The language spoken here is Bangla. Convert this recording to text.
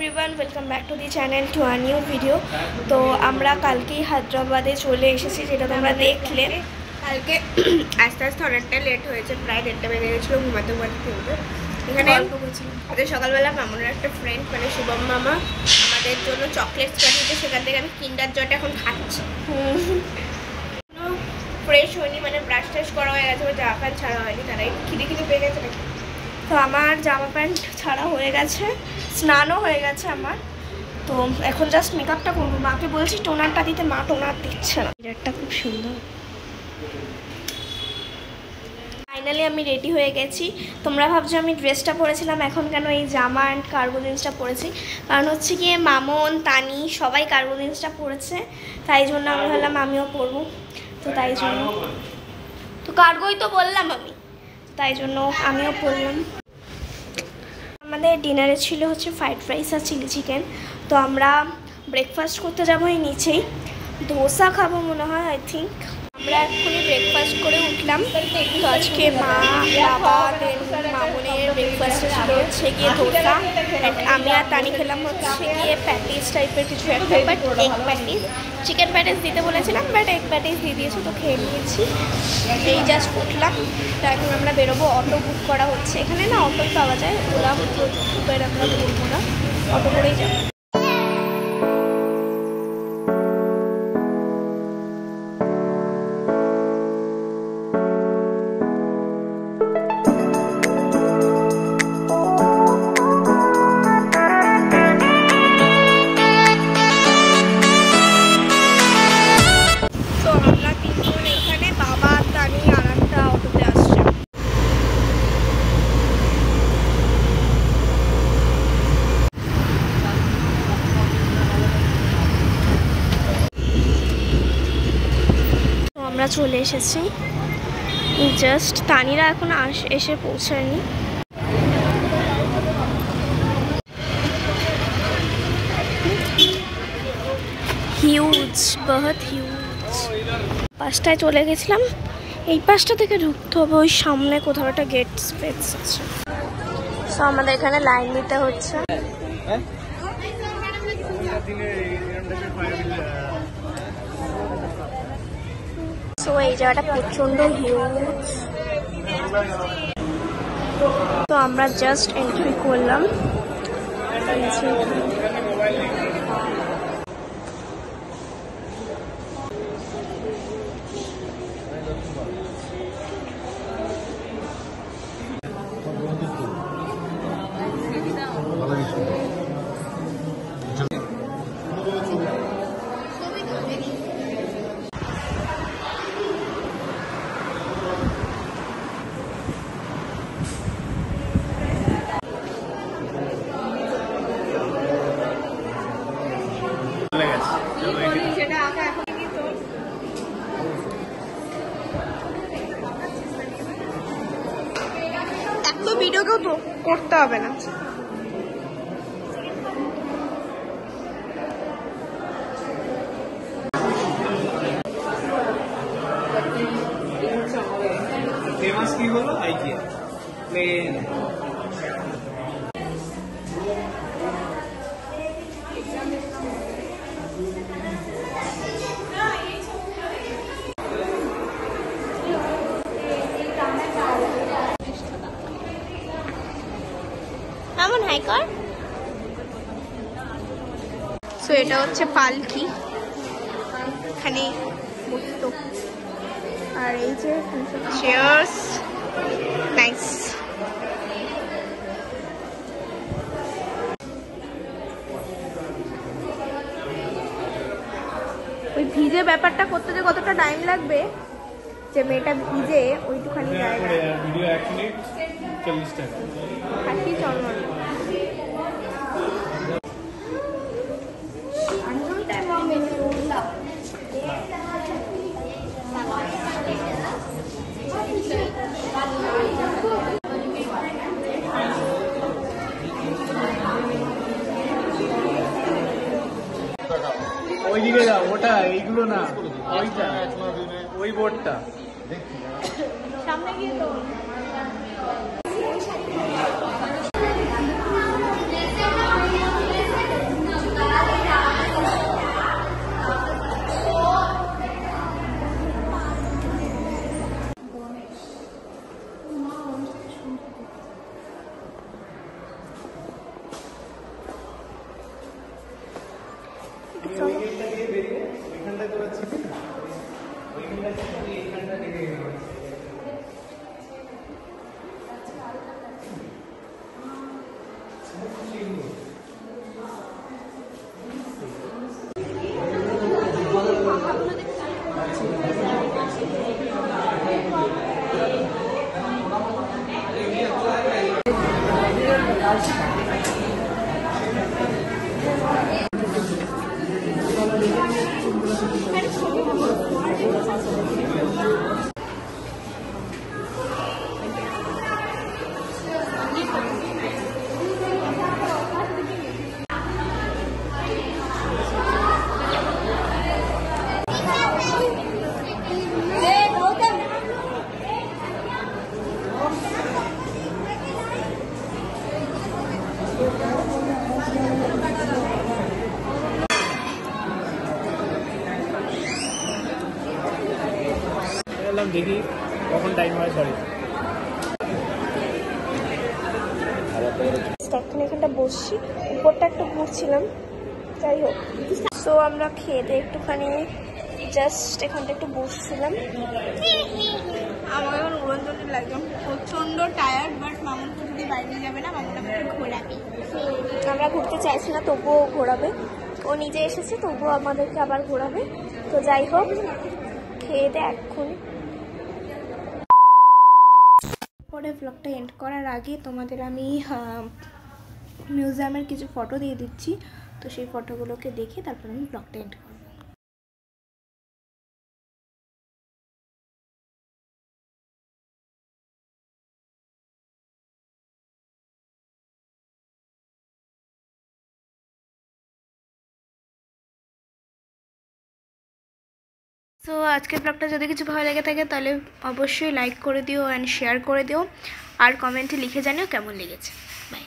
Everyone welcome back to the channel to a new video. तो আমরা কালকেই হায়দ্রাবাদে চলে এসেছি, যেটা তোমরা দেখলে। কালকে আস্তে আস্তে অনেকটা লেট হয়েছে, প্রায় 1:30 বেজে গেছিলো ঘুমাতে ঘুমাতে। এখানে আমাদের সকালবেলা মামুনের একটা ফ্রেন্ড মানে শুভম মামা আমাদের জন্য চকলেটস পাঠিয়েছে, সেখান থেকে আমি কিন্ডার জয়টা এখন খাচ্ছি। ফ্রেশ হয়নি, মানে ব্রাশ ট্রাশ করা হয়ে গেছে, জামা প্যান্ট ছাড়া হয়নি, তারা একটু খিদে খিদে পেয়ে গেছে নাকি। তো আমার জামা প্যান্ট ছাড়া হয়ে গেছে, স্নানও হয়ে গেছে আমার। তো এখন জাস্ট মেকআপটা করবো। মাকে বলছি টোনারটা দিতে, মা টোনার দিচ্ছে না। মিররটা খুব সুন্দর। ফাইনালি আমি রেডি হয়ে গেছি। তোমরা ভাবছো আমি ড্রেসটা পরেছিলাম, এখন কেন এই জামা অ্যান্ড কার্গো জিন্সটা পরেছি? কারণ হচ্ছে গিয়ে মামন, তানি সবাই কার্গো জিন্সটা পরেছে, তাই জন্য আমি ভাবলাম আমিও পরবো। তো তাই জন্য তো কার্গোই তো বললাম আমি, তাই জন্য আমিও পরলাম। আমাদের ডিনারে ছিল হচ্ছে ফ্রাইড রাইস আর চিলি চিকেন। তো আমরা ব্রেকফাস্ট করতে যাবো এই নিচেই, ধোসা খাবো মনে হয়, আই থিঙ্ক। আমরা এক্ষুনি ব্রেকফাস্ট করে উঠলাম। তো আজকে মা, বাবা, মামুনের ব্রেকফাস্টে ছিল হচ্ছে গিয়ে ধোসা, আমি আর তানি খেলাম হচ্ছে গিয়ে প্যাটিস টাইপের কিছু একটা, but egg patties. Chicken patties দিতে বলেছিলাম, বাট এগ প্যাটিস দিয়ে দিয়েছে, তো খেয়ে নিয়েছি। এই জাস্ট উঠলাম, তো এখন আমরা বেরোবো। অটো বুক করা হচ্ছে এখানে, না অটো পাওয়া যায়, ওলা উবের আমরা বলবো না, অটো করেই যাবো। আমরা চলে এসেছি, জাস্ট তানিরা এখন এসে পৌঁছায়নি। হিউজ, বহুত হিউজ। পাশটায় চলে গেছিলাম, এই পাশটা থেকে ঢুকতে হবে, ওই সামনে কোথাও একটা গেট স্পেস আছে। তো আমাদের এখানে লাইন দিতে হচ্ছে। তো এই জায়গাটা প্রচন্ড হিউজ। তো আমরা জাস্ট এন্ট্রি করলাম। তো ভিডিওকেও তো করতে হবে না। ফেমাস কি হলো আইকিয়া প্লেন। কেমন হাই কর। সো এটা হচ্ছে পালকি, এখানে বসতো, আর এই যে চেয়ার্স, নাইস। ওই ভিজে ব্যাপারটা করতে যে কতটা টাইম লাগবে, যে মেয়েটা ভিজে ওইটুখানি জায়গা। ভিডিও 1 মিনিট 40 টাকা। হাসি চলমান। ওইদিকে যাও, ওটা এইগুলো না, ওইটা ওই বোর্ডটা সামনে গিয়ে তো চলো। দেখি কখন টাইম হয়। সরি, এখন এখানটা বসছি, উপরটা একটু ঘুরছিলাম। যাই হোক, তো আমরা খেয়ে দিয়ে একটুখানি জাস্ট এখানটা একটু বসছিলাম। আমার এখন উড়নচণ্ডী লাগছে, প্রচন্ড টায়ার্ড, বাট মামুনকে যদি বাইরে যাবে না, মামুন আমাকে ঘোরাবে। আমরা ঘুরতে চাইছি না, তবুও ঘোরাবে। ও নিজে এসেছে, তবুও আমাদেরকে আবার ঘোরাবে। তো যাই হোক, খেয়ে দিয়ে এখন পরে ব্লগটা এন্ড করার আগে তোমাদের আমি মিউজিয়ামের কিছু ফটো দিয়ে দিচ্ছি। তো সেই ফটোগুলোকে দেখে তারপর আমি ব্লগটা এন্ড করব। সো আজকের ব্লগটা যদি কিছু ভালো লেগে থাকে তাহলে অবশ্যই লাইক করে দিও অ্যান্ড শেয়ার করে দিও, আর কমেন্টে লিখে জানিও কেমন লেগেছে। বাই।